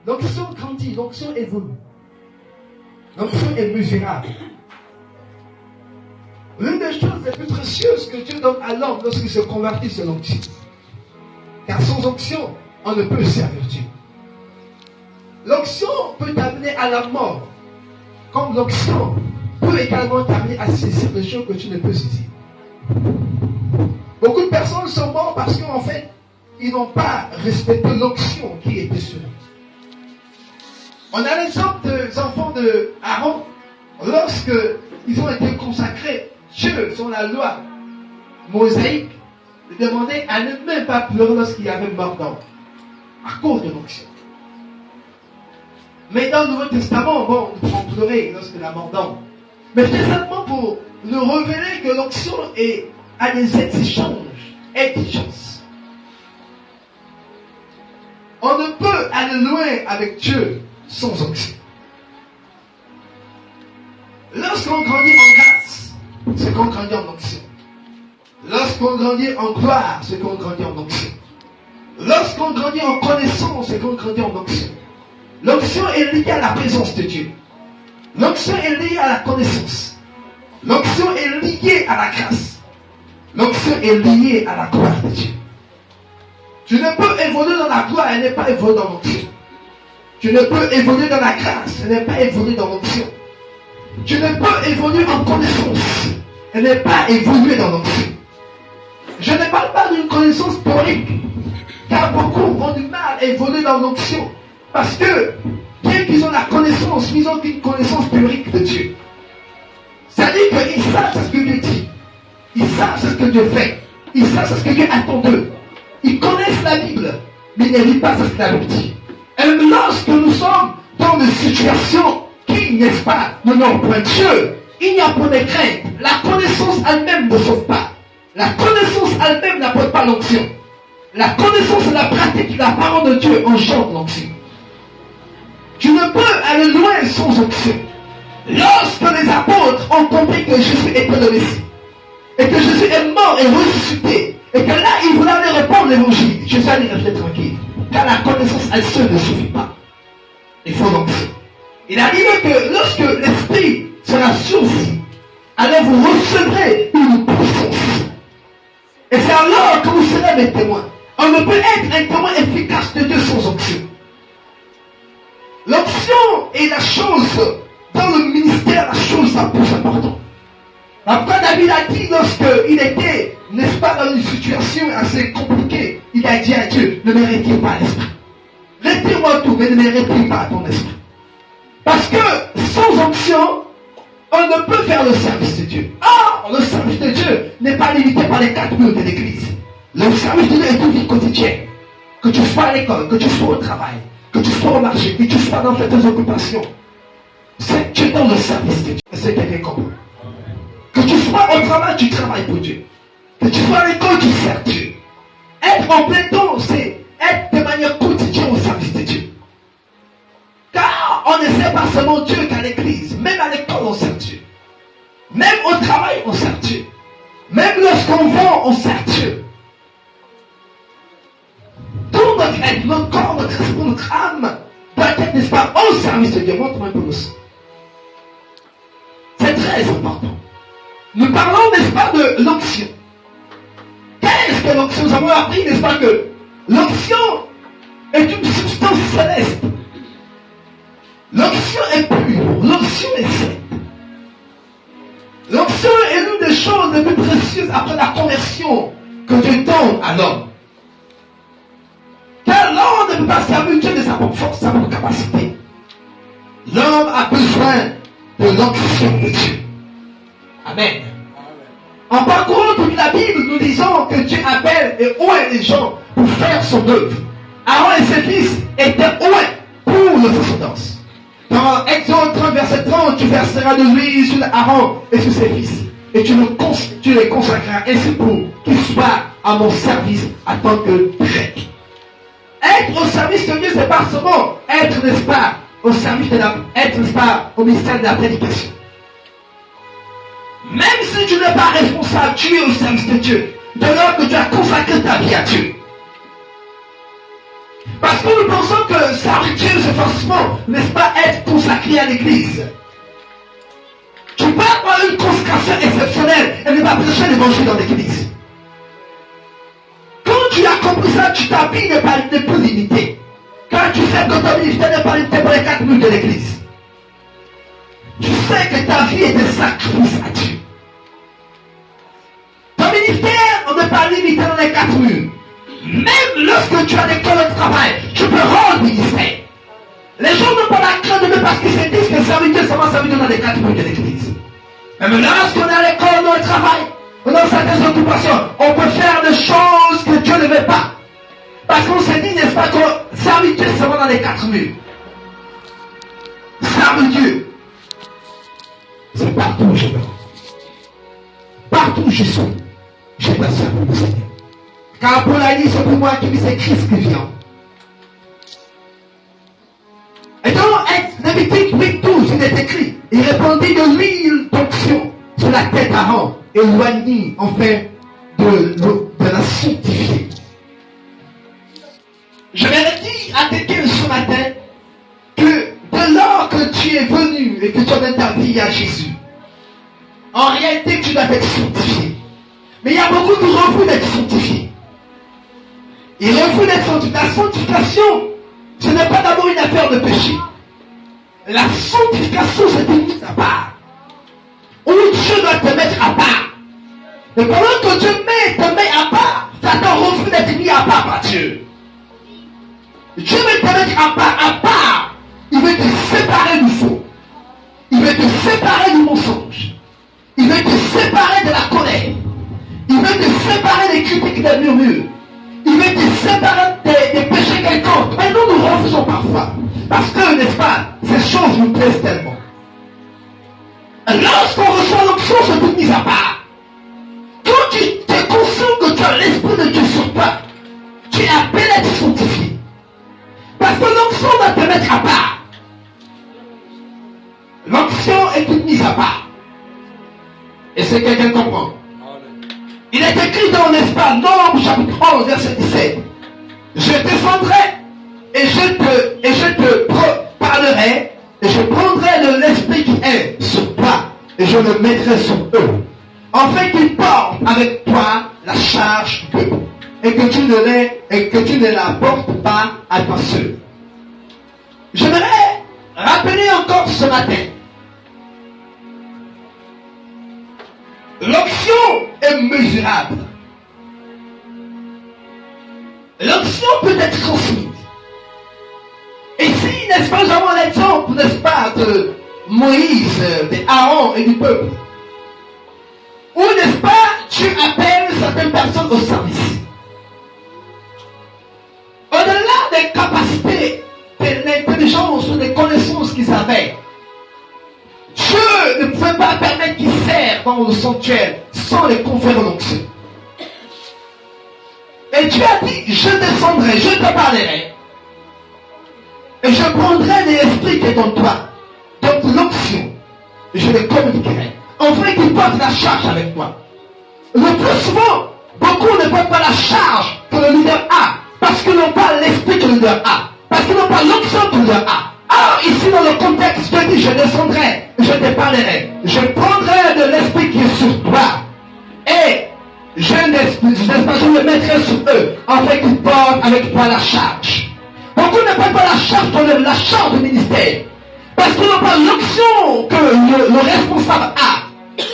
L'onction grandit, l'onction évolue. L'onction est mesurable. L'une des choses les plus précieuses que Dieu donne à l'homme lorsqu'il se convertit, c'est l'onction. Car sans onction, on ne peut servir Dieu. L'onction peut t'amener à la mort, comme l'onction peut également t'amener à saisir des choses que tu ne peux saisir. Beaucoup de personnes sont mortes parce qu'en fait, ils n'ont pas respecté l'onction qui était sur eux. On a l'exemple des enfants de Aaron, lorsque ils ont été consacrés, Dieu, sur la loi mosaïque, demandait à ne même pas pleurer lorsqu'il y avait mort d'homme, à cause de l'onction. Mais dans le Nouveau Testament, bon, nous pouvons pleurer lorsque la mort d'homme. Mais c'est simplement pour nous révéler que l'onction a des exigences. On ne peut aller loin avec Dieu sans onction. Lorsqu'on grandit en grâce, c'est qu'on grandit en onction. Lorsqu'on grandit en gloire, c'est qu'on grandit en onction. Lorsqu'on grandit en connaissance, c'est qu'on grandit en onction. L'onction est liée à la présence de Dieu. L'onction est liée à la connaissance. L'onction est liée à la grâce. L'onction est liée à la gloire de Dieu. Tu ne peux évoluer dans la gloire et ne pas évoluer dans l'onction. Tu ne peux évoluer dans la grâce et ne pas évoluer dans l'onction. Tu ne peux évoluer en connaissance et ne pas évoluer dans l'onction. Je ne parle pas d'une connaissance théorique, car beaucoup ont du mal à évoluer dans l'onction. Parce que, bien qu'ils ont la connaissance, ils ont une connaissance théorique de Dieu. C'est-à-dire qu'ils savent ce que Dieu dit. Ils savent ce que Dieu fait. Ils savent ce que Dieu attend d'eux. Ils connaissent la Bible, mais ils ne lisent pas ce que la Bible dit. Et lorsque nous sommes dans des situations qui, n'est-ce pas, ne n'ont point Dieu, il n'y a pas de crainte. La connaissance elle-même ne sauve pas. La connaissance elle-même n'apporte pas l'onction. La connaissance et la pratique de la parole de Dieu engendre l'onction. Tu ne peux aller loin sans onction. Lorsque les apôtres ont compris que Jésus était le Messie, et que Jésus est mort et ressuscité, et que là, ils voulaient aller répondre l'évangile, Jésus allait rester tranquille. Car la connaissance elle seule ne suffit pas. Il faut l'onction. Il a dit que lorsque l'Esprit sera sur vous, alors vous recevrez une puissance. Et c'est alors que vous serez des témoins. On ne peut être un témoin efficace de Dieu sans onction. L'onction est la chose, dans le ministère, la chose la plus importante. Après, David a dit, lorsqu'il était, n'est-ce pas, dans une situation assez compliquée, il a dit à Dieu, ne me retire pas l'esprit. Retire-moi tout, mais ne me retire pas ton esprit. Parce que, sans onction, on ne peut faire le service de Dieu. Or, le service de Dieu n'est pas limité par les 4 murs de l'église. Le service de Dieu est une vie quotidienne. Que tu sois à l'école, que tu sois au travail, que tu sois au marché, que tu sois dans tes occupations. C'est tu es dans le service de Dieu. C'est quelqu'un comprend. Que tu sois au travail, tu travailles pour Dieu. Que tu sois à l'école, tu sers Dieu. Être en plein temps, c'est être de manière quotidienne au service de Dieu. Car on ne sert pas seulement Dieu qu'à l'église. Même à l'école, on sert Dieu. Même au travail, on sert Dieu. Même lorsqu'on vend, on sert Dieu. Tout notre être, notre corps, notre esprit, notre âme doit être, n'est-ce pas, au service de Dieu. Montre-moi un peu le sang. C'est très important. Nous parlons, n'est-ce pas, de l'onction. Qu'est-ce que l'onction? Nous avons appris, n'est-ce pas, que l'onction est une substance céleste. L'onction est pure, l'onction est sainte. L'onction est l'une des choses les plus précieuses après la conversion que Dieu donne à l'homme. Car l'homme ne peut pas servir Dieu de sa propre force, sa propre capacité. L'homme a besoin de l'onction de Dieu. Amen. En parcourant toute la Bible, nous disons que Dieu appelle et oint les gens pour faire son œuvre. Aaron et ses fils étaient oints pour leur descendance. Dans Exode 30, verset 30, tu verseras de l'huile sur Aaron et sur ses fils. Et tu les consacreras ainsi pour qu'ils soient à mon service en tant que prêtre. Être au service de Dieu, c'est pas seulement être, n'est-ce pas, au service de être, n'est-ce pas, au ministère de la prédication. Même si tu n'es pas responsable, tu es au service de Dieu. De lors que tu as consacré ta vie à Dieu. Parce que nous pensons que servir Dieu, c'est forcément, n'est-ce pas, être consacré à l'église. Tu peux avoir une consécration exceptionnelle et ne pas prêcher l'évangile dans l'église. Quand tu as compris ça, tu t'habilles n'est plus limité. Quand tu sais que ton ministère n'est pas limité pour les 4 minutes de l'église. Tu sais que ta vie est un sacrifice à Dieu. Ton ministère, on n'est pas limité dans les 4 minutes. Même lorsque tu as l'école de travail, tu peux rendre ministère. Les gens n'ont pas la crainte de parce qu'ils se disent que servir Dieu, ça va servir dans les 4 minutes de l'église. Même lorsqu'on est à l'école, dans le travail, on a certaines occupations, on peut faire des choses que Dieu ne veut pas. Parce qu'on s'est dit, n'est-ce pas, que servir Dieu, ça va dans les 4 minutes. Servir Dieu, c'est partout où je vais. Partout où je suis, je dois servir le Seigneur. Car Paul a dit, c'est pour moi qui vis, c'est Christ qui vient. Et dans Lévitique 8:12, il est écrit, il répandit de l'huile d'onction sur la tête d'Aaron, éloigné enfin de la sanctifier. Je vais dire à quelqu'un ce matin que de lors que tu es venu et que tu as donné ta vie à Jésus, en réalité tu dois être sanctifié. Mais il y a beaucoup qui refusent d'être sanctifiés. Ils refusent d'être sanctifiés. La sanctification, ce n'est pas d'abord une affaire de péché. La sanctification, c'est une mise à part. Où Dieu doit te mettre à part. Et pendant que Dieu te met à part, Satan refuse d'être mis à part par Dieu. Dieu veut te mettre à part. Il veut te séparer du faux. Il veut te séparer du mensonge. Il veut te séparer de la colère. Il veut te séparer des critiques et des murmures. Il veut te séparer des péchés quelconques. Mais nous refusons parfois. Parce que, n'est-ce pas, ces choses nous plaisent tellement. Lorsqu'on reçoit l'onction, c'est toute mise à part. Quand tu es conscient que tu as l'Esprit de Dieu sur toi, tu es appelé à être sanctifié. Parce que l'onction va te mettre à part. L'onction est une mise à part. Et c'est quelqu'un comprend. Il est écrit dans l'espace, Nombre chapitre 11, verset 17. Je descendrai et je te parlerai et je prendrai de l'esprit qui est sur toi et je le mettrai sur eux. Afin qu'ils portent avec toi la charge d'eux et que tu ne la portes pas à toi seul. J'aimerais rappeler encore ce matin. L'onction est mesurable. L'onction peut être transmise. Et si, n'est-ce pas, nous avons l'exemple, n'est-ce pas, de Moïse, d'Aaron et du peuple. Où, n'est-ce pas, tu appelles certaines personnes au service. Au-delà des capacités, de l'intelligence ou des connaissances qu'ils avaient, Dieu ne pouvait pas permettre qu'ils servent dans le sanctuaire sans les conférer l'onction. Et Dieu a dit, je descendrai, je te parlerai. Et je prendrai l'esprit qui est en toi. Donc l'onction. Et je les communiquerai. Enfin qu'ils portent la charge avec toi. Le plus souvent, beaucoup ne portent pas la charge que le leader a. Parce qu'ils n'ont pas l'esprit que le leader a. Parce qu'ils n'ont pas l'onction que Dieu a. Alors ici dans le contexte, Dieu dit, je descendrai, je te parlerai, je prendrai de l'esprit qui est sur toi. Et je le mettrai sur eux, afin qu'ils portent avec toi la charge. Beaucoup ne portent pas la charge du ministère. Parce qu'ils n'ont pas l'onction que le responsable a.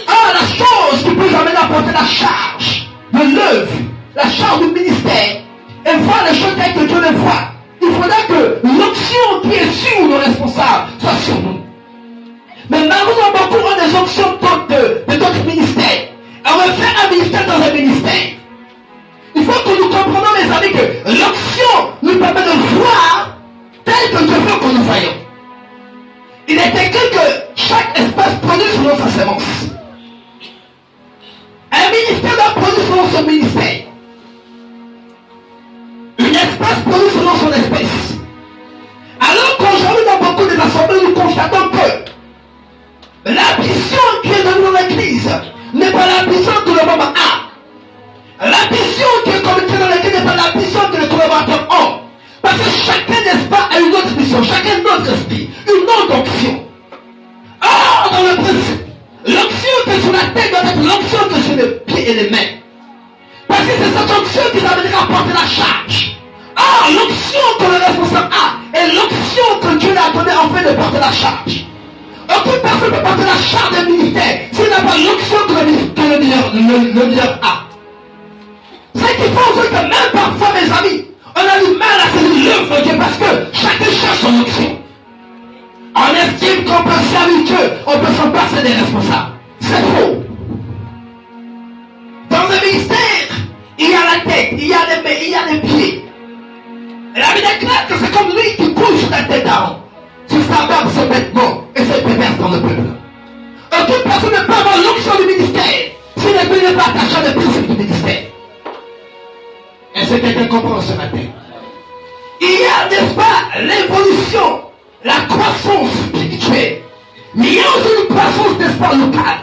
Ah, la chose qui peut amener à porter la charge de l'œuvre, la charge du ministère, et voir les choses telles que Dieu les voit. Il faudra que l'onction qui est sur le responsable soit sur nous. Mais malheureusement, beaucoup ont des onctions de d'autres ministères. On veut faire un ministère dans un ministère. Il faut que nous comprenions, mes amis, que l'onction nous permet de voir tel que Dieu veut que nous voyons. Il est écrit que chaque espèce produit selon sa sémence. Un ministère doit produire selon son ministère. Une espèce produit selon son espèce. Alors qu'aujourd'hui, dans beaucoup des assemblées, nous constatons que la vision qui est donnée dans l'église n'est pas la vision que le moment a. La vision qui est communiquée dans l'église n'est pas la vision que les collaborateurs ont. Parce que chacun, n'est-ce pas, a une autre vision, chacun a un autre esprit, une autre option. Or, dans le principe, l'option qui est sur la tête doit être l'option qui est sur les pieds et les mains. Parce que c'est cette option qui va venir apporter la charge. Or, l'option que le responsable a est l'option que Dieu lui a donnée en fait de porter la charge. Aucune personne ne peut porter la charge d'un ministère s'il n'a pas l'option que le leader a. C'est qu'il faut aussi que même parfois, mes amis, on a du mal à saisir l'œuvre de Dieu parce que chacun cherche son option. On estime qu'on peut servir Dieu, on peut s'en passer des responsables. C'est faux. Dans un ministère, il y a la tête, il y a les mains, il y a les pieds. Et la Bible déclare que c'est comme lui qui coule sur la tête d'Aaron, sur sa barbe, ses vêtements et ses perverses dans le peuple. Aucune personne ne peut avoir l'onction du ministère s'il n'est pas attaché à des principes du ministère. Est-ce que quelqu'un comprend ce matin? Il y a, n'est-ce pas, l'évolution, la croissance spirituelle. Mais il y a aussi une croissance, n'est-ce pas, locale.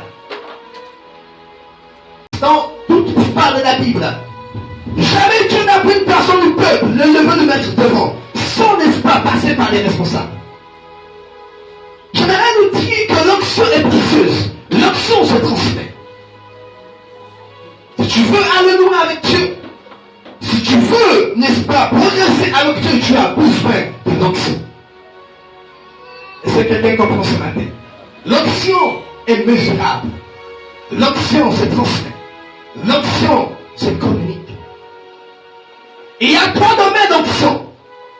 Dans toute l'histoire de la Bible, jamais Dieu n'a pris une personne du peuple, le lever de mettre devant, sans, n'est-ce pas, passer par les responsables. J'aimerais nous dire que l'onction est précieuse. L'onction se transmet. Si tu veux aller loin avec Dieu, si tu veux, n'est-ce pas, progresser avec Dieu, tu as besoin de l'onction. Est-ce que quelqu'un comprend ce matin? L'onction est mesurable. L'onction se transmet. L'onction se communique. Il y a trois domaines d'onction.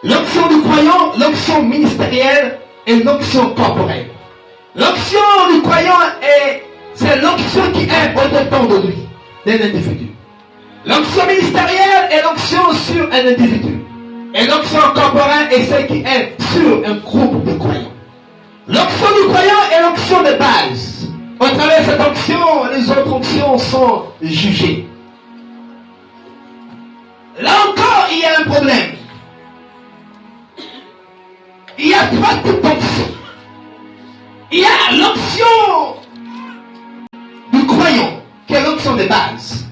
L'onction du croyant, l'onction ministérielle et l'onction corporelle. L'onction du croyant c'est l'onction qui est au-dedans de lui, d'un individu. L'onction ministérielle est l'onction sur un individu. Et l'onction corporelle est celle qui est sur un groupe de croyants. L'onction du croyant est l'onction de base. Au travers de cette onction, les autres onctions sont jugées. Là encore, il y a un problème. Il y a trois types d'onction. Il y a l'onction du croyant, qui est l'onction de base.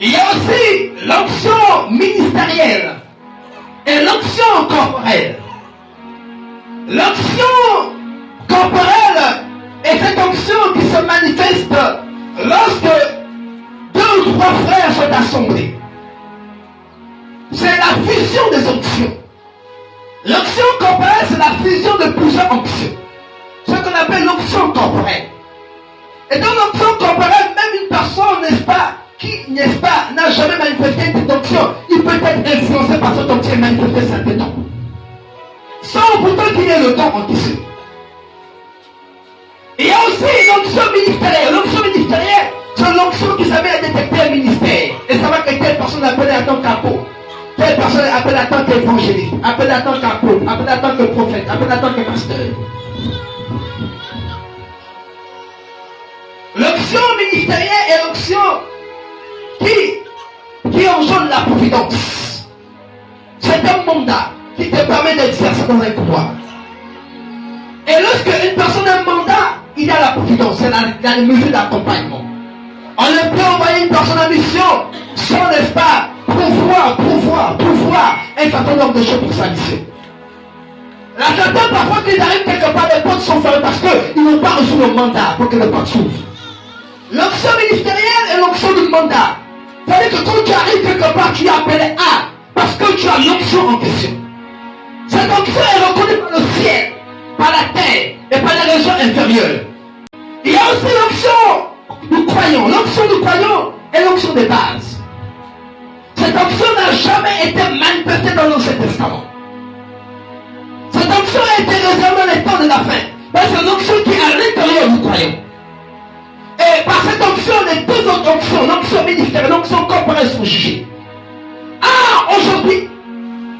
Il y a aussi l'onction ministérielle et l'onction corporelle. L'onction corporelle est cette onction qui se manifeste lorsque deux ou trois frères sont assemblés. C'est la fusion des onctions. L'onction corporelle, c'est la fusion de plusieurs onctions. Ce qu'on appelle l'onction corporelle. Et dans l'onction corporelle, même une personne, n'est-ce pas, qui, n'est-ce pas, n'a jamais manifesté cette onction, il peut être influencé par cette onction et manifester certains dons. Sans pourtant qu'il y ait le don en dessous. Il y a aussi l'onction ministérielle. L'onction ministérielle, c'est l'onction qui s'amène à détecter un ministère. Et savoir que telle personne appelée à tant qu'apôtre, telle personne appelée à tant qu'évangéliste, appelée à tant qu'apôtre, appelée à tant que prophète, appelée à tant que pasteur. L'onction ministérielle est l'onction qui engendre la providence. C'est un mandat qui te permet d'exercer dans un pouvoir. Et lorsque une personne a un mandat, il y a la providence, il y a les mesures d'accompagnement. On ne peut envoyer une personne en mission sans, n'est-ce pas, pouvoir un certain nombre de choses pour sa mission. La certains, parfois, quand ils arrivent quelque part, les portes sont fermées parce qu'ils n'ont pas reçu le mandat pour que les portes s'ouvrent. L'onction ministérielle est l'onction du mandat. C'est-à-dire que quand tu arrives quelque part, tu es appelé à, parce que tu as l'onction en question. Cette onction est reconnue par le ciel, par la terre et par les régions inférieures. Il y a aussi l'onction du croyant. L'onction du croyant est l'onction des bases. Cette onction n'a jamais été manifestée dans l'Ancien Testament. Cette onction a été réservée dans les temps de la fin. C'est l'onction qui est à l'intérieur du croyant. Et par cette onction, les deux autres onctions, l'onction ministérielle, l'onction corporelle sont jugées. Ah, aujourd'hui,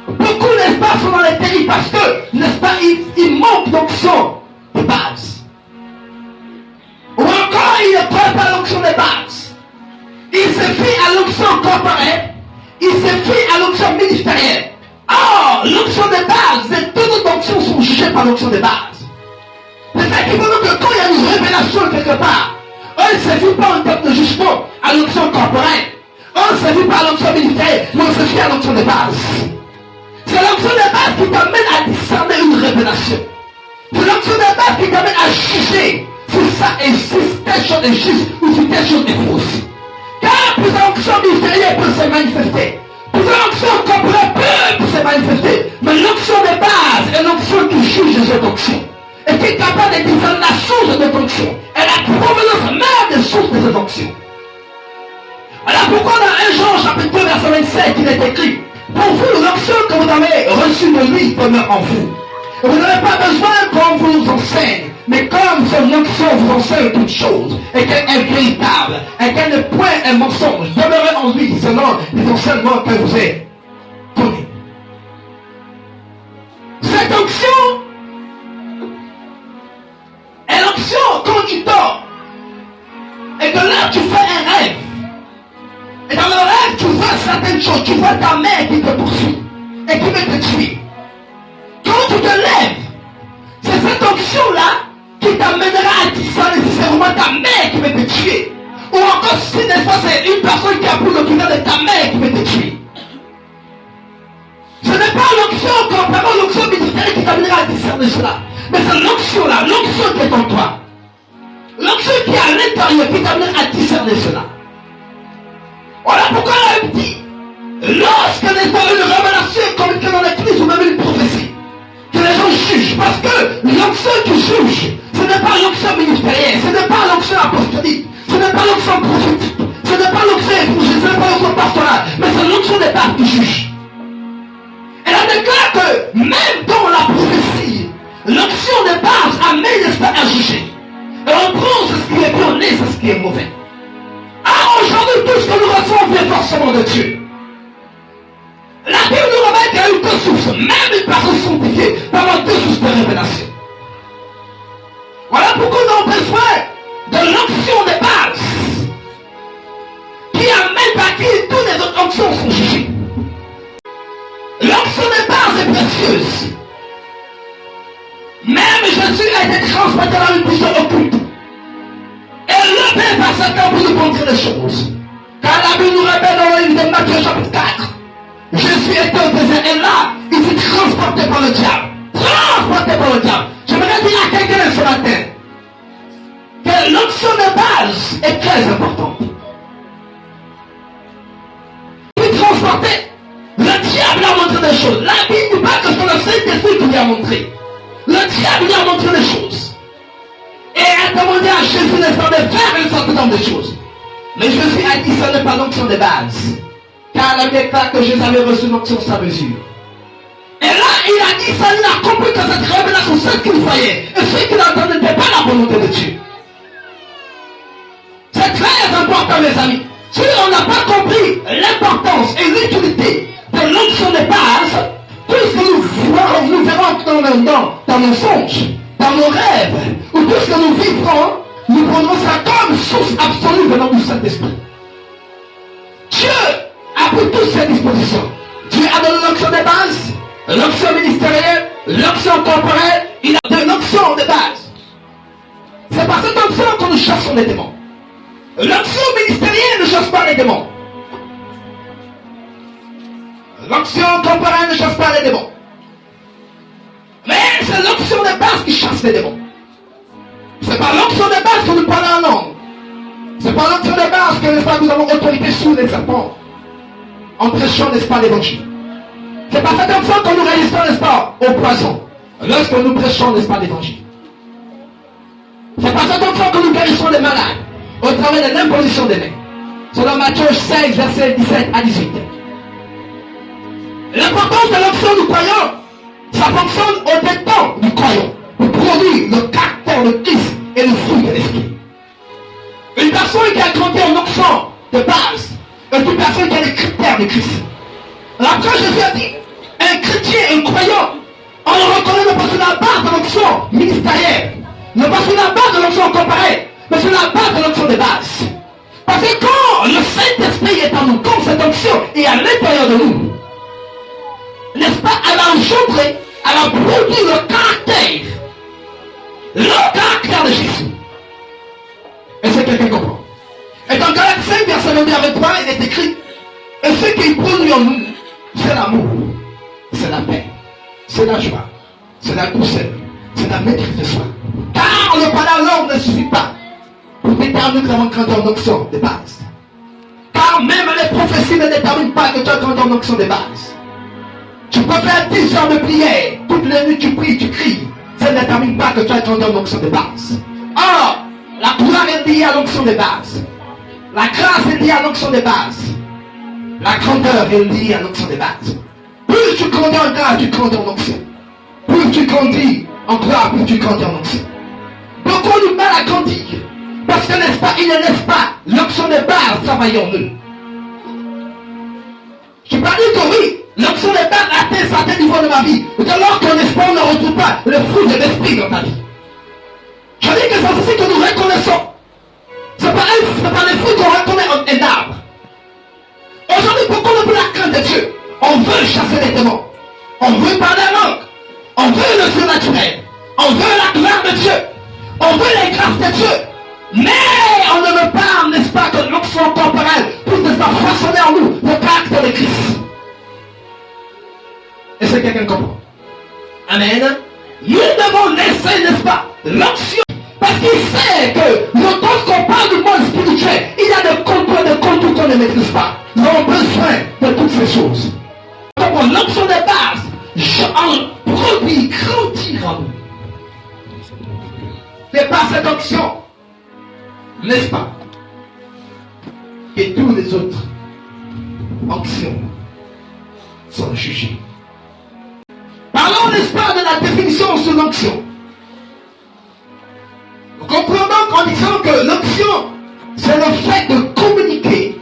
beaucoup, n'est-ce pas, sont dans les terribles parce que, n'est-ce pas, il manque d'onction de base. Ou encore, il ne prend pas l'onction des bases. Il se fie à l'onction corporelle, il se fie à l'onction ministérielle. Or, l'onction des bases, les deux autres onctions sont jugées par l'onction des bases. C'est ça qui veut dire que quand il y a une révélation quelque part, on ne se fie pas en termes de jugement à l'onction corporelle. On ne se fie pas à l'onction ministérielle, mais on se fie à l'onction des bases. C'est l'onction des bases qui t'amène à discerner une révélation. C'est l'onction des bases qui t'amène à juger si ça est juste, telle chose est juste ou si telle chose est fausse. Car plusieurs onctions ministérielles peuvent se manifester. Plusieurs onctions corporelles peuvent se manifester. Mais l'onction des bases est l'onction qui juge cette onction. Et qui est capable de discerner la source de cette onction. Et la provenance même des sources de cette onction. Alors pourquoi dans 1 Jean chapitre 2 verset 27 il est écrit: pour vous l'onction que vous avez reçue de lui demeure en vous. Et vous n'avez pas besoin qu'on vous enseigne. Mais comme son onction vous enseigne toutes choses, et qu'elle est véritable, et qu'elle n'est point un mensonge, demeurez en lui selon les enseignements que vous avez connus. Cette onction est l'onction quand tu dors. Et que là tu fais un rêve. Et dans le rêve tu vois certaines choses. Tu vois ta mère qui te poursuit et qui veut te tuer. Quand tu te lèves, c'est cette onction-là qui t'amènera à discerner si c'est vraiment ta mère qui veut te tuer. Ou encore si, n'est-ce pas, c'est une personne qui a pris le pouvoir de ta mère qui veut te tuer. Ce n'est pas l'onction complètement l'onction ministérielle qui t'amènera à discerner cela. Mais c'est l'onction-là, l'onction qui est en toi. L'onction qui est à l'intérieur qui t'amènera à discerner cela. Voilà pourquoi la Bible dit, lorsque n'est pas une révélation est communiquée dans l'église ou même une prophétie, que les gens jugent, parce que l'onction qui juge, ce n'est pas l'onction ministérielle, ce n'est pas l'onction apostolique, ce n'est pas l'onction prophétique, ce n'est pas l'onction évangélique, ce n'est pas l'onction pastorale, mais c'est l'onction des papes qui juge. Elle a déclaré que même dans la prophétie, l'onction des bases amène n'est-ce pas à juger. Et on prend ce qui est bon, c'est ce qui est mauvais. Ah, aujourd'hui, tout ce que nous recevons vient forcément de Dieu. La Bible nous révèle qu'il y a eu deux sources, même une personne sanctifiée, pendant deux sources de révélation. Voilà pourquoi nous avons besoin de l'onction des bases, qui amène par qui toutes les autres onctions sont jugées. L'onction des bases est précieuse. Même Jésus a été transporté dans une prison occulte. Et le Père par Satan pour nous montrer les choses. Car la Bible nous révèle dans le livre de Matthieu chapitre 4. Jésus était au désert et là, il fut transporté par le diable. Transporté par le diable. J'aimerais dire à quelqu'un ce matin que l'onction de base est très importante. Il fut transporté. Le diable a montré des choses. La Bible dit pas que c'est le Saint-Esprit qui lui a montré. Le diable lui a montré des choses. Et a demandé à Jésus de faire un certain nombre de choses. Mais Jésus a dit ce n'est pas l'onction de base. Car la Bible déclare que Jésus avait reçu l'onction sa mesure. Et là, il a dit ça, il a compris que cette révélation, c'est ce qu'il fallait. Et ce qu'il entendait n'était pas la volonté de Dieu. C'est très important, mes amis. Si on n'a pas compris l'importance et l'utilité de l'onction de base, tout ce que nous verrons dans nos songes, dans nos rêves, ou tout ce que nous vivrons, nous prendrons ça comme source absolue venant du Saint-Esprit. Dieu a pris toutes ses dispositions. Dieu a donné l'onction de base, l'onction ministérielle, l'onction corporelle, il a donné l'onction de base. C'est par cette onction que nous chassons les démons. L'onction ministérielle ne chasse pas les démons. L'onction corporelle ne chasse pas les démons. Mais c'est l'onction de base qui chasse les démons. C'est pas l'onction de base que nous parlons en langue. C'est pas l'onction de base que, n'est-ce pas, nous avons autorité sur les serpents. En prêchant, n'est-ce pas, l'évangile. C'est pas cette onction que nous résistons, n'est-ce pas, au poison. Lorsque nous prêchons, n'est-ce pas, l'évangile. C'est pas cette onction que nous guérissons les malades au travers de l'imposition des mains. Selon Matthieu 16, versets 17 à 18. L'importance de l'onction du croyant, ça fonctionne au détente du croyant pour produire le caractère de Christ et le fruit de l'esprit. Une personne qui a grandi en onction de base est une personne qui a les critères de Christ. Après, Jésus a dit, un chrétien, un croyant, on le reconnaît non pas sur la base de l'onction ministérielle, non pas sur la base de l'onction comparée, mais sur la base de l'onction de base. Parce que quand le Saint-Esprit est en nous, quand cette onction est à l'intérieur de nous, n'est-ce pas, elle a engendré, elle a produit le caractère de Jésus. Est-ce que quelqu'un comprend? Et dans Galates 5, verset 22 à 23, il est écrit, et ce qui produit en nous, c'est l'amour, c'est la paix, c'est la joie, c'est la douceur, c'est la maîtrise de soi. Car le parler ne suffit pas pour déterminer que nous avons grandi en onction de base. Car même les prophéties ne déterminent pas que tu as grandi en onction de base. Tu peux faire 10 heures de prière, toutes les nuits tu pries, tu cries. Ça ne détermine pas que tu as grandi en onction de base. Or, la gloire est liée à l'onction de base. La grâce est liée à l'onction de base. La grandeur est liée à l'onction de base. Plus tu grandis en grâce, tu grandis en onction. Plus tu grandis en gloire, plus tu grandis en onction. Beaucoup ont du mal à grandir. Parce que, n'est-ce pas, il ne laisse pas l'onction de base travailler en eux. Je peux dire que oui, l'onction de base atteint certains niveaux de ma vie. Dès lors que, n'est-ce pas, on ne retrouve pas le fruit de l'esprit dans ta vie. Je dis que c'est ceci que nous reconnaissons. Ce n'est pas les fruits qu'on reconnaît en un arbre. Aujourd'hui, pourquoi on veut la crainte de Dieu? On veut chasser les démons. On veut parler la langue. On veut le surnaturel. On veut la gloire de Dieu. On veut les grâces de Dieu. Mais on ne veut pas, n'est-ce pas, que l'onction corporelle puisse ne pas façonner en nous le caractère de Christ. Est-ce que quelqu'un comprend? Amen. Nous devons laisser, n'est-ce pas, l'onction. Parce qu'il sait que lorsqu'on parle du monde spirituel, il y a des contours qu'on ne maîtrise pas. Nous avons besoin de toutes ces choses. Donc l'onction de base, en produit, grandir en nous. C'est par cette onction, n'est-ce pas, que tous les autres onctions sont jugées. Parlons, n'est-ce pas, de la définition sur l'onction. Nous comprenons en disant que l'onction, c'est le fait de communiquer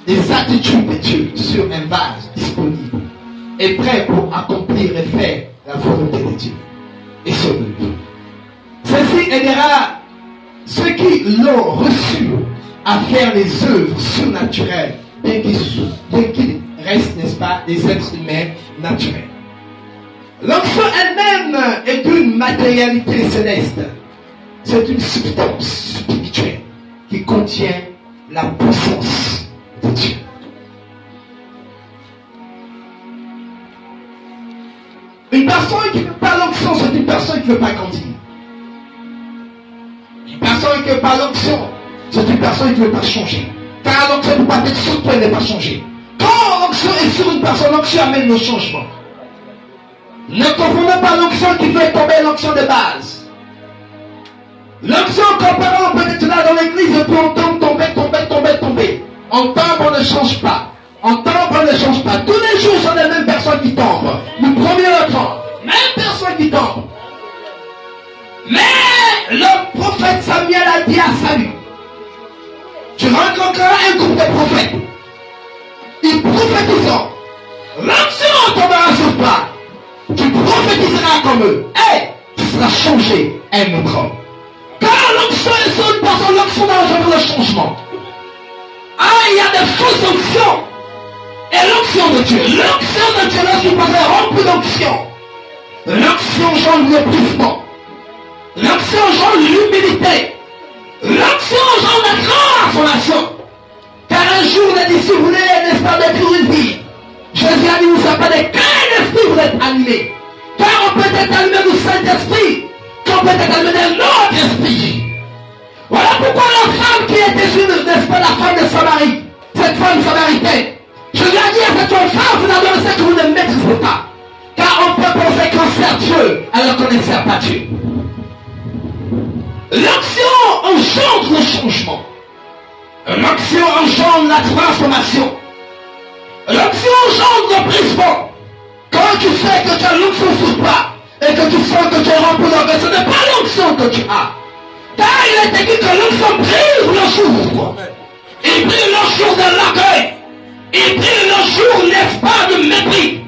les attitudes de Dieu sur un vase disponible et prêt pour accomplir et faire la volonté de Dieu et son œuvre. Ceci aidera ceux qui l'ont reçu à faire les œuvres surnaturelles, bien qu'ils restent, n'est-ce pas, des êtres humains naturels. L'onction elle-même est une matérialité céleste. C'est une substance spirituelle qui contient la puissance de Dieu. Une personne qui ne veut pas l'onction, c'est une personne qui ne veut pas grandir. Une personne qui ne veut pas l'onction, c'est une personne qui ne veut pas changer. Car l'onction ne peut pas être sur toi et ne pas changer. Quand l'onction est sur une personne, l'onction amène le changement. Ne confondez pas l'onction qui fait tomber l'onction de base. L'onction comparant peut être là dans l'église et puis on tombe, tomber. En tombe, on ne change pas. En tombe, on ne change pas. Tous les jours, ce sont les mêmes personnes qui tombent. Du premier au 30, même personne qui tombe. Mais le prophète Samuel a dit à Saül, tu rencontreras un groupe de prophètes. Ils prophétiseront. L'onction tombera sur toi. Tu prophétiseras comme eux. Et tu seras changé un autre homme. Car l'onction est sur une personne, l'onction engendre le changement. Ah, il y a des fausses onctions. Et l'onction de Dieu. L'onction de Dieu, lorsqu'il passe rempli d'onction. L'onction engendre l'épuisement. L'onction engendre l'humilité. L'onction engendre la transformation. Car un jour, il a dit, si vous voulez, n'est-ce pas, détruire une vie. Jésus a dit, vous ne savez pas de quel esprit vous êtes animé. Car on peut être allumé du Saint-Esprit, qu'on peut être allumé d'un autre esprit. Voilà pourquoi la femme qui était sur, n'est-ce pas, la femme de Samarie, cette femme samaritaine, je lui ai dit à cette femme, finalement, c'est que vous ne maîtrisez pas. Car on peut penser qu'on sert Dieu alors qu'on ne sert pas Dieu. L'action engendre le changement. L'action engendre la transformation. L'action engendre le brisement. Quand tu sais que tu as l'onction sur toi et que tu sens que tu es rempli d'orgueil, ce n'est pas l'onction que tu as. Car il est écrit que l'onction brise le jour. Il brise le jour de l'accueil. Il brise le jour, n'est-ce pas, de mépris.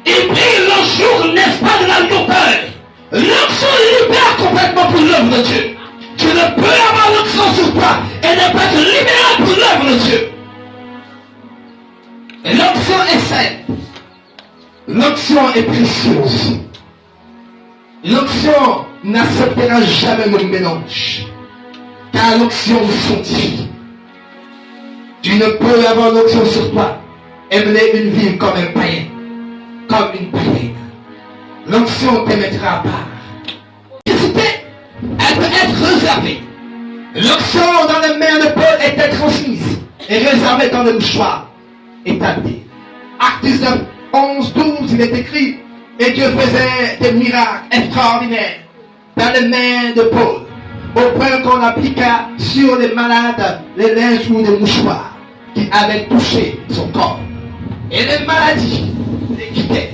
Il brise le jour, n'est-ce pas, de la lourdeur. L'onction libère complètement pour l'œuvre de Dieu. Tu ne peux avoir l'onction sur toi et ne pas te libérer pour l'œuvre de Dieu. Et l'onction est saine. L'onction est précieuse. L'onction n'acceptera jamais le mélange. Car l'onction vous sanctifie. Tu ne peux avoir l'onction sur toi et mener une vie comme un païen. Comme une païenne. L'onction te mettra à part. Elle peut être réservée. L'onction dans les mains de Paul était transmise et réservée dans le mouchoir établi. Acte 19, 11, 12, il est écrit, et Dieu faisait des miracles extraordinaires dans les mains de Paul, au point qu'on appliqua sur les malades les linges ou les mouchoirs qui avaient touché son corps. Et les maladies les quittaient,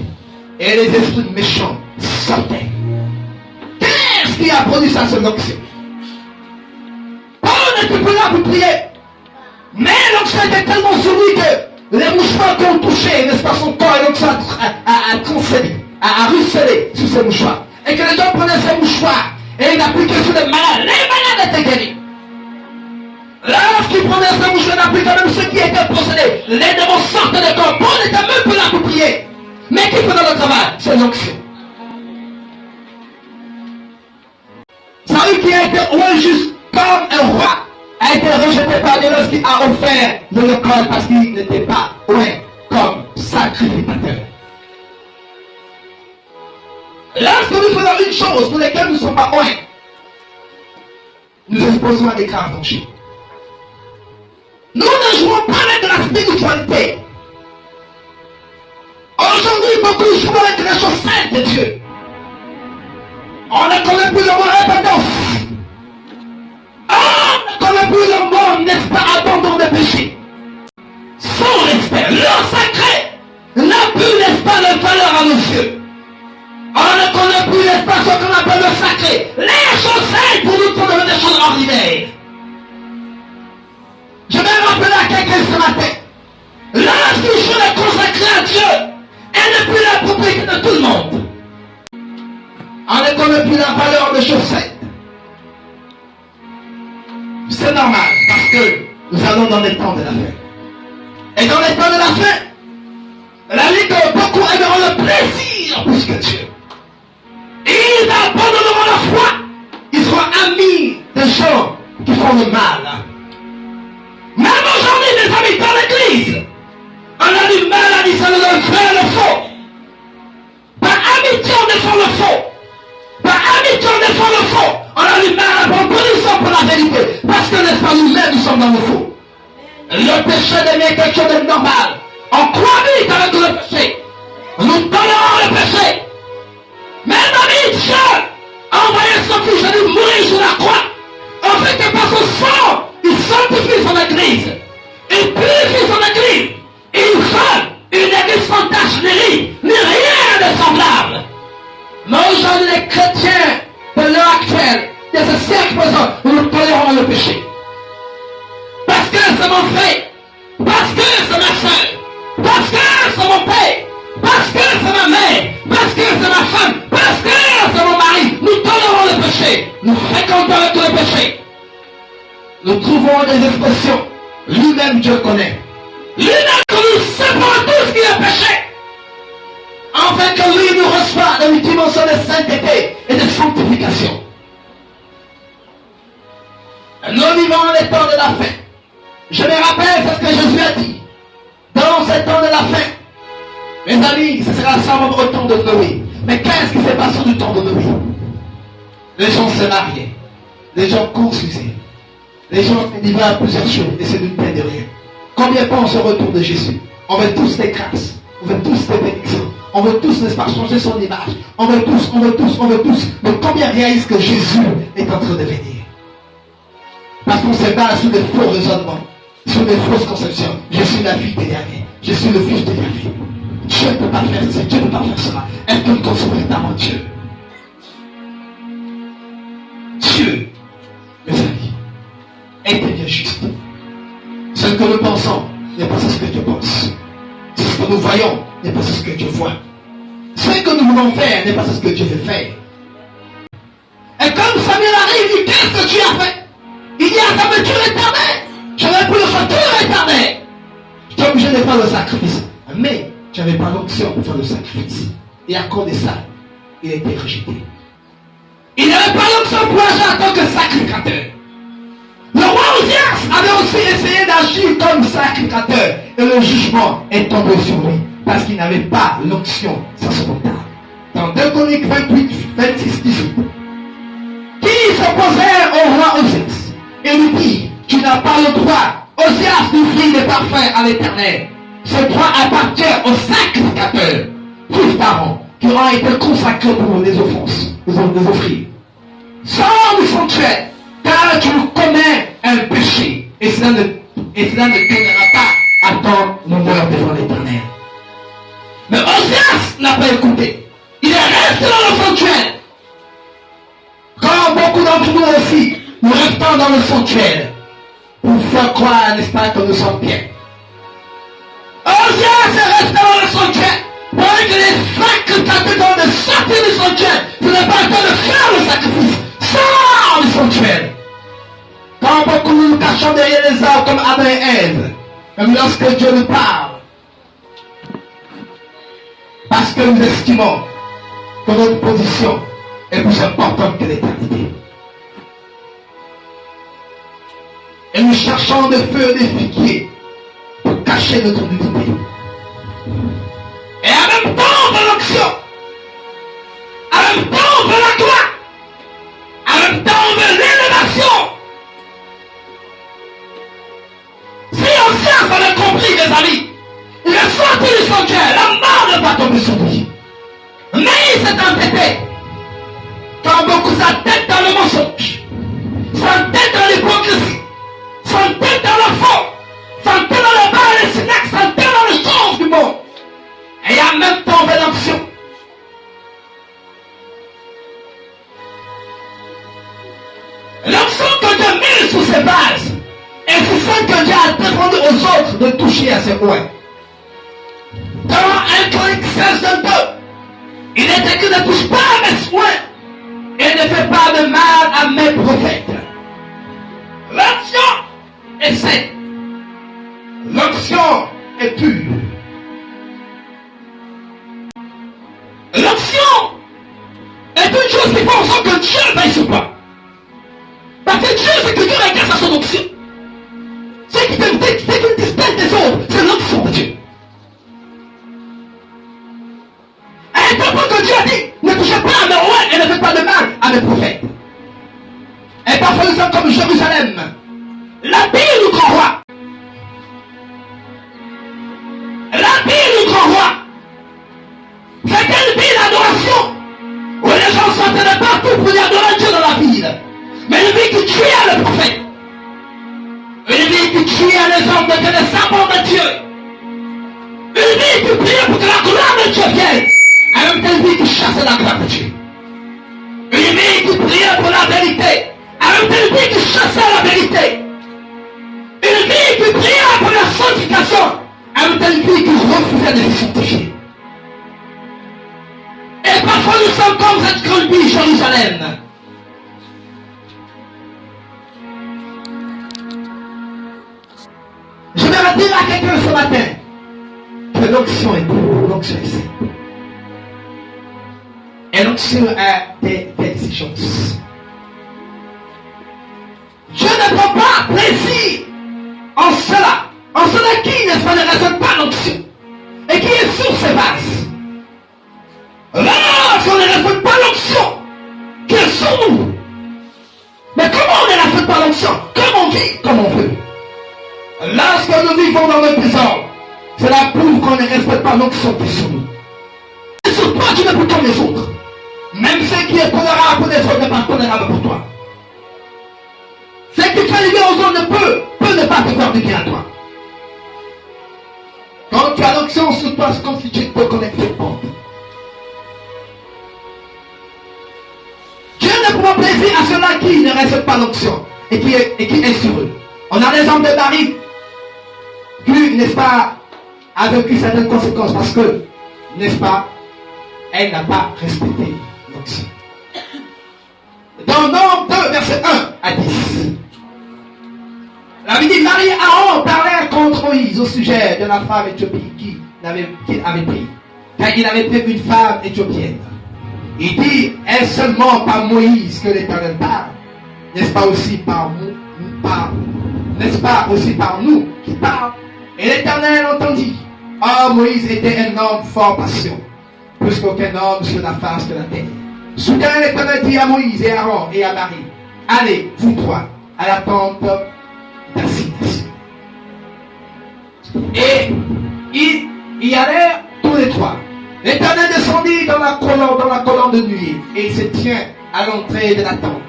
et les esprits méchants sortaient. Qu'est-ce qui a produit ça, son onction? Paul n'était plus là pour prier, mais l'onction était tellement sur lui que les mouchoirs qui ont touché, n'est-ce pas, son corps, et l'onction a concédé, a ruisselé sur ces mouchoirs. Et que les gens prenaient ces mouchoirs et ils appliquaient sur les malades. Les malades étaient guéris. Lorsqu'ils prenaient ces mouchoirs, ils appliquaient même ceux qui étaient possédés. Les démons sortaient de corps. Paul n'était même plus là pour prier. Mais qui faisait le travail? C'est l'onction. Saül qui a été roi juste comme un roi a été rejeté par Dieu lorsqu'il a offert de l'école parce qu'il n'était pas loin comme sacrificateur. Lorsque nous faisons une chose pour laquelle nous ne sommes pas loin, nous exposons à des graves dangers. Nous ne jouons pas avec la spiritualité. Aujourd'hui, beaucoup jouent avec les choses saintes de Dieu. On ne connaît plus le mot répétence. On ne connaît plus le mot, n'est-ce pas, abandon de péché. Sans respect, le sacré n'a plus, n'est-ce pas, de valeur à nos yeux. On ne connaît plus, n'est-ce pas, ce qu'on appelle le sacré. Les choses saintes pour nous sont devenues des choses ordinaires. Je vais rappeler à quelqu'un ce matin. Lorsqu'il faut le consacrer à Dieu, elle n'est plus la propriété de tout le monde. On ne connaît plus la valeur des choses saintes. C'est normal, parce que nous allons dans les temps de la fin. Et dans les temps de la fin, la vie que beaucoup aimeront le plaisir plus que Dieu. Ils abandonneront la foi. Ils seront amis des gens qui font le mal. Même aujourd'hui, les amis, dans l'église, on a du mal à discerner le vrai et le faux. Par amitié, on défend le faux. Par amitié, on défend le faux. On a du mal à prendre position pour la vérité. Parce que, n'est-ce pas, nous-mêmes, nous sommes dans le faux. Le péché devient quelque chose de normal. On croit vite avec le péché. Nous tolérons le péché. Mais David, Dieu a envoyé son fils à nous mourir sur la croix. En fait que par son sang, il sanctifie son église. Il purifie son église. Il fait une église sans tache ni rien de semblable. Mais aujourd'hui, les chrétiens de l'heure actuelle, de ce siècle présent, nous tolérons le péché. Parce que c'est mon frère. Parce que c'est ma soeur. Parce que c'est mon père. Parce que c'est ma mère. Parce que c'est ma femme. Parce que c'est mon mari. Nous tolérons le péché. Nous fréquentons avec le péché. Nous trouvons des expressions. Lui-même Dieu connaît. Lui-même que nous séparons tout ce qui est péché. Afin que lui nous reçoit dans une dimension de sainteté et de sanctification. Nous vivons les temps de la fin. Je me rappelle ce que Jésus a dit. Dans ces temps de la fin, mes amis, ce sera sans au temps de Noé. Mais qu'est-ce qui s'est passé du temps de Noé? Les gens se mariaient, les gens construisaient, les gens livaient à plusieurs choses et c'est d'une peine de rien. Combien pensent au retour de Jésus? On veut tous des grâces, on veut tous des bénédictions, on veut tous, n'est-ce pas, changer son image. On veut tous, on veut tous, on veut tous. Mais combien réalisent que Jésus est en train de venir? Parce qu'on se base sur des faux raisonnements, sur des fausses conceptions. Je suis la fille de Yahvé, je suis le fils de Yahvé. Dieu ne peut pas faire ça, Dieu ne peut pas faire cela. Est-ce que nous connaissons véritablement Dieu? Dieu, mes amis, est bien juste. Ce que nous pensons n'est pas ce que Dieu pense. Ce que nous voyons n'est pas ce que Dieu voit. Ce que nous voulons faire n'est pas ce que Dieu veut faire. Et comme Samuel arrive, il dit, qu'est-ce que tu as fait? Il dit, ah, ça me tue éternel. J'avais pris le retour éternel. J'étais obligé de faire le sacrifice. Mais je n'avais pas l'option pour faire le sacrifice. Et à cause de ça, il a été rejeté. Il n'avait pas l'option pour agir en tant que sacrificateur. Le roi Osias avait aussi essayé d'agir comme sacrificateur. Et le jugement est tombé sur lui. Parce qu'il n'avait pas l'option sacerdotale. Dans 2 Chroniques 28, 26, 18. Qui s'opposait au roi Osias et lui dit, tu n'as pas le droit, Osias, d'offrir des parfums à l'Éternel. Ce droit appartient aux sacrificateurs, tous par an, qui ont été consacrés pour les offenses, les offrir. Sors du sanctuaire, car tu commets un péché, et cela ne t'aidera pas à ton honneur devant l'Éternel. Mais Osias n'a pas écouté. Il est resté dans le sanctuaire. Comme beaucoup d'entre nous aussi, nous restons dans le sanctuaire pour faire croire, n'est-ce pas, que nous sommes bien. Osias est resté dans le sanctuaire pour que les sacrificateurs de sortir du sanctuaire. Ce n'est pas le temps de faire le sacrifice. Sors du sanctuaire. Quand beaucoup nous nous cachons derrière les arbres comme Adam et Ève, même lorsque Dieu nous parle, parce que nous estimons que notre position est plus importante que l'éternité. Et nous cherchons des feux des figuiers pour cacher notre nudité. Et en même temps, on veut l'action. En même temps, on veut la gloire. En même temps, on veut l'élévation. Si Osias avait compris, mes amis, il est sorti du sanctuaire, la mort ne va tomber sur lui. Mais il s'est entêté. Quand beaucoup s'entêtent dans le mensonge, s'entêtent dans l'hypocrisie, s'entêtent dans le faux, s'entêtent dans le bas et les snacks, s'entêtent dans les choses du monde. Et en même temps, on fait l'option. L'option que Dieu met sous ses bases, et c'est ça que Dieu a défendu aux autres de toucher à ses points. Dans 1 Chronique 16, 22, il est écrit ne touche pas à mes soins et ne fais pas de mal à mes prophètes. L'action est saine. L'action est pure. L'action est une chose qui fait en sorte que Dieu veille sur toi. Parce que Dieu, c'est que Dieu regarde à son option. Ce qui te distingue des autres, c'est l'option de Dieu. Et pourquoi que Dieu a dit, ne touchez pas à mes rois et ne faites pas de mal à mes prophètes. Et parfois nous sommes comme Jérusalem, la ville du grand roi. La ville du grand roi. C'est une ville d'adoration où les gens sortaient de partout pour y adorer Dieu dans la ville. Mais une ville qui tuait le prophète. Une ville qui tuait les hommes de Dieu, les saints de Dieu. Une ville qui priait pour que la gloire de Dieu vienne. Et même une vie qui chassait la gloire de Dieu. Une vie qui priait pour la vérité. Et même une vie qui chassait la vérité. Une vie qui priait pour la sanctification. Et même une vie qui refusait de se sanctifier. Et parfois nous sommes comme cette grande ville Jérusalem. Je vais dire à quelqu'un ce matin que l'onction est pure, l'onction est simple. Et l'onction a des exigences. Je ne prends pas plaisir en cela qui, n'est-ce pas, ne raisonne pas l'onction et qui est sur ses bases. Lorsque pour nous. Mais comment on est la par l'onction? Comme on vit, comme on veut. Lorsque nous vivons dans le désordre, cela prouve qu'on ne respecte pas l'onction qui est sur nous. C'est sur toi qui ne peux comme les autres. Même ce qui est tolérable pour les autres n'est pas tolérable pour toi. Ce qui fait du bien aux autres peut ne pas te faire du bien à toi. Quand tu as l'onction sur toi, c'est comme si tu te connectais aux portes. Dieu ne prend plaisir à ceux-là qui ne respectent pas l'onction et qui est sur eux. On a l'exemple de Marie qui, n'est-ce pas, a vécu certaines conséquences parce que, n'est-ce pas, elle n'a pas respecté l'onction. Dans Nombre 2, verset 1 à 10. La Bible dit, Marie et Aaron parlaient contre Moïse au sujet de la femme éthiopienne qu'il avait pris. Car il avait pris une femme éthiopienne. Il dit, est-ce seulement par Moïse que l'Éternel parle? N'est-ce pas aussi par nous qui parle? Et l'Éternel entendit. Oh, Moïse était un homme fort patient, plus qu'aucun homme sur la face de la terre. Soudain, l'Éternel dit à Moïse et à Aaron et à Marie, allez, vous trois, à la tente d'assignation. Et ils y allèrent tous les trois. L'Éternel descendit dans la colonne de nuit et il se tient à l'entrée de la tente.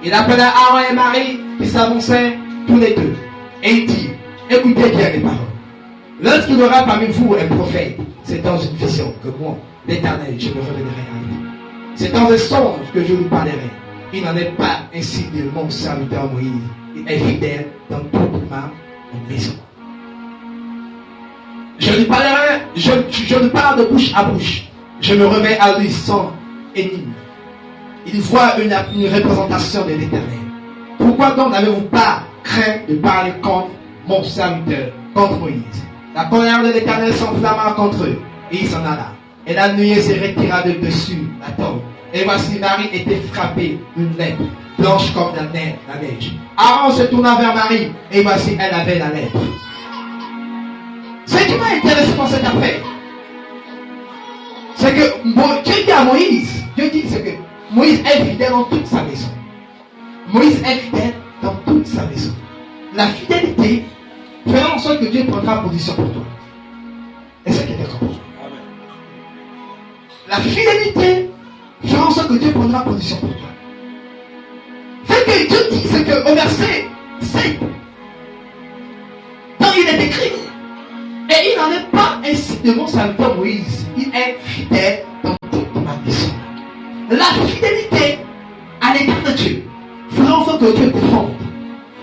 Il appela Aaron et Marie qui s'avançaient tous les deux. Et il dit, écoutez bien les paroles. Lorsqu'il aura parmi vous un prophète, c'est dans une vision que moi, l'Éternel, je me révélerai à lui. C'est dans un songe que je lui parlerai. Il n'en est pas ainsi de mon serviteur Moïse. Il est fidèle dans toute ma maison. Je lui parlerai, je lui parle de bouche à bouche. Je me remets à lui sans énigme. Il voit une représentation de l'Éternel. Pourquoi donc n'avez-vous pas craint de parler contre mon serviteur, contre Moïse? La colère de l'Éternel s'enflamma contre eux, et il s'en alla. Et la nuée se retira de dessus la tente. Et voici Marie était frappée d'une lèpre, blanche comme la neige. Aaron se tourna vers Marie, et voici elle avait la lèpre. Ce qui m'a intéressé dans cette affaire, c'est que Dieu dit à Moïse, c'est que Moïse est fidèle dans toute sa maison. Moïse est fidèle dans toute sa maison. La fidélité fera en sorte que Dieu prendra position pour toi. Et c'est ce qui est d'accord. La fidélité fera en sorte que Dieu prendra position pour toi. Ce que Dieu dit, c'est qu'au verset 7, quand il est écrit, et il n'en est pas ainsi de mon serviteur Moïse, il est fidèle dans toute ma maison. La fidélité à l'égard de Dieu fera en sorte que Dieu te défende.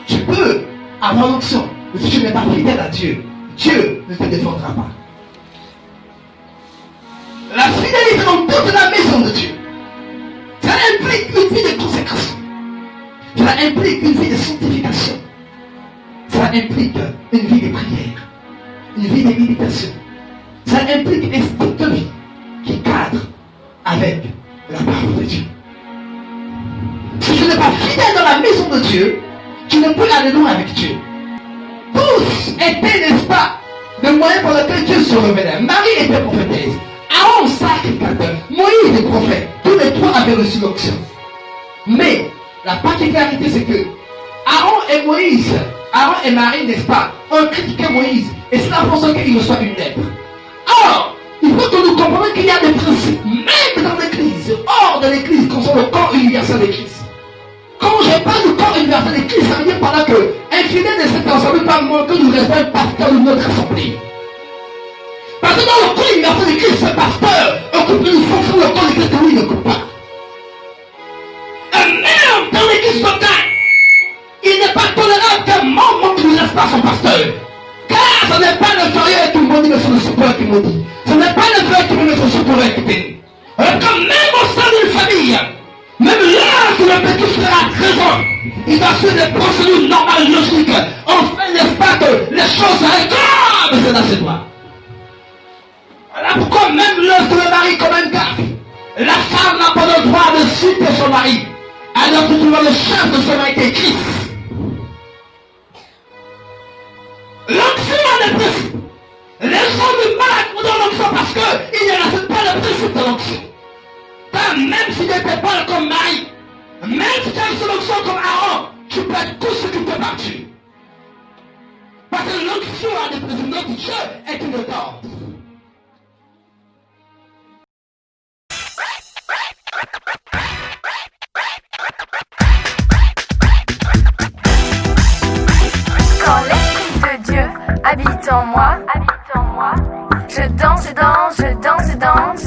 Tu peux avoir l'onction, mais si tu n'es pas fidèle à Dieu, Dieu ne te défendra pas. La fidélité dans toute la maison de Dieu, ça implique une vie de consécration. Ça implique une vie de sanctification. Ça implique une vie de prière, une vie de méditation. Ça implique un style de vie qui cadre avec la parole de Dieu. Si tu n'es pas fidèle dans la maison de Dieu, tu ne peux aller loin avec Dieu. Tous étaient, n'est-ce pas, le moyen pour lequel Dieu se révélait. Marie était prophétesse, Aaron sacrificateur, Moïse était prophète. Tous les trois avaient reçu l'onction. Mais la particularité, c'est que Aaron et Marie, n'est-ce pas, ont critiqué Moïse. Et cela fait en sorte qu'il reçoit une lèpre. Or, il faut que nous comprenions qu'il y a des principes, même dans l'église, hors de l'église, concernant le corps universel de Christ. Quand je parle du corps universel de Christ, ça veut dire par là que un fidèle de cet ensemble pas manquer du respect du pasteur de notre assemblée. Parce que dans le corps universel de Christ, ce pasteur occupe une fonction, le corps de Christ, que lui n'occupe pas. Et même dans l'église locale, il n'est pas tolérable qu'un membre manque du respect à son pasteur. Car ce n'est pas le frère qui me dit, mais c'est le supérieur qui me dit. Ce n'est pas le frère qui me dit, mais c'est le supérieur qui me dit. Quand même au sein d'une famille, même là que le petit frère a 13 ans, il doit suivre des procédures normales, logiques. Enfin, n'est-ce pas que les choses sont graves, c'est dans ses doigts. Voilà pourquoi même lorsque le mari commet une gaffe, la femme n'a pas le droit de citer son mari, alors que souvent le chef de son mari est Christ. L'onction a des principes. Les gens du malade ont dans l'onction parce qu'ils ne respectent pas le principe de l'onction. Car même s'il n'était pas comme Marie, Même si tu as une seule onction comme Aaron, tu peux être tout ce qui peut par Dieu. Parce que l'onction à désigner de Dieu est une danse. Quand l'Esprit de Dieu habite en moi, je danse, je danse, je danse, je danse,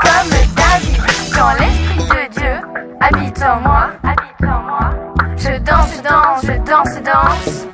comme David. Quand l'Esprit de Dieu habite en moi, je danse, je danse, je danse, je danse.